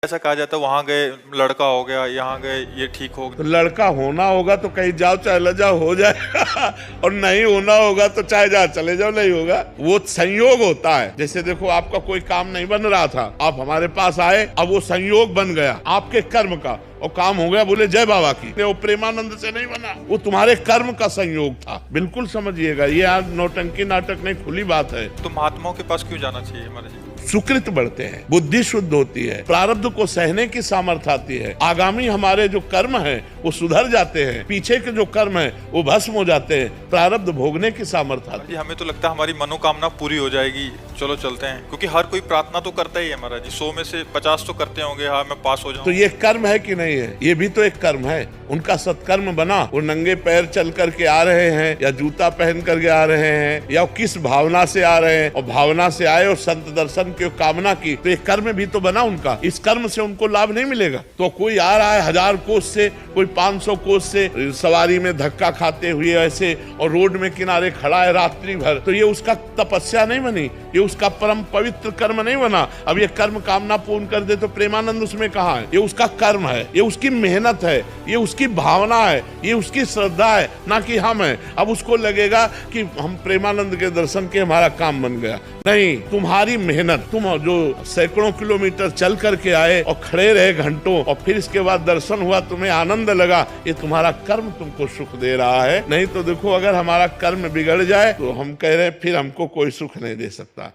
ऐसा कहा जाता है वहां गए लड़का हो गया, यहाँ गए ये ठीक हो तो गया। लड़का होना होगा तो कहीं जाओ चाहे ल जाओ हो जाएगा और नहीं होना होगा तो चाहे जहाँ चले जाओ नहीं होगा। वो संयोग होता है। जैसे देखो आपका कोई काम नहीं बन रहा था, आप हमारे पास आए, अब वो संयोग बन गया आपके कर्म का और काम हो गया, बोले जय बाबा की। वो प्रेमानंद से नहीं बना, वो तुम्हारे कर्म का संयोग था। बिल्कुल समझिएगा, ये आज नौटंकी नाटक नहीं, खुली बात है। तो महात्माओं के पास क्यों जाना चाहिए महाराज जी? सुकृत बढ़ते हैं, बुद्धि शुद्ध होती है, प्रारब्ध को सहने की सामर्थ्य आती है, आगामी हमारे जो कर्म है वो सुधर जाते हैं, पीछे के जो कर्म है वो भस्म हो जाते हैं, प्रारब्ध भोगने की सामर्थ्य आती जी हमें तो लगता है हमारी मनोकामना पूरी हो जाएगी, चलो चलते हैं। क्योंकि हर कोई प्रार्थना तो करता ही है महाराज जी, 100 में से 50 तो करते होंगे हाँ मैं पास हो है। तो जाऊं। ये कर्म है कि नहीं है? ये भी तो एक कर्म है। उनका सत्कर्म बना, वो नंगे पैर चल करके आ रहे हैं या जूता पहन करके आ रहे हैं या किस भावना से आ रहे हैं, और भावना से आए और संत दर्शन की कामना की, तो एक कर्म भी तो बना उनका। इस कर्म से उनको लाभ नहीं मिलेगा। तो कोई आ रहा है 1000 कोस से, कोई 500 कोस से सवारी में धक्का खाते हुए ऐसे, और रोड में किनारे खड़ा है रात्रि भर, तो ये उसका तपस्या नहीं बनी, ये उसका परम पवित्र कर्म नहीं बना। अब ये कर्म कामना पूर्ण कर दे तो प्रेमानंद उसमें कहाँ है? ये उसका कर्म है, ये उसकी मेहनत है, ये उसकी भावना है, ये उसकी श्रद्धा है, ना कि हम है। अब उसको लगेगा कि हम प्रेमानंद के दर्शन के हमारा काम बन गया। नहीं, तुम्हारी मेहनत, तुम जो सैकड़ों किलोमीटर चल करके आए और खड़े रहे घंटों और फिर इसके बाद दर्शन हुआ, तुम्हें आनंद लगा, ये तुम्हारा कर्म तुमको सुख दे रहा है। नहीं तो देखो अगर हमारा कर्म बिगड़ जाए तो हम कह रहे हैं फिर हमको कोई सुख नहीं दे सकता।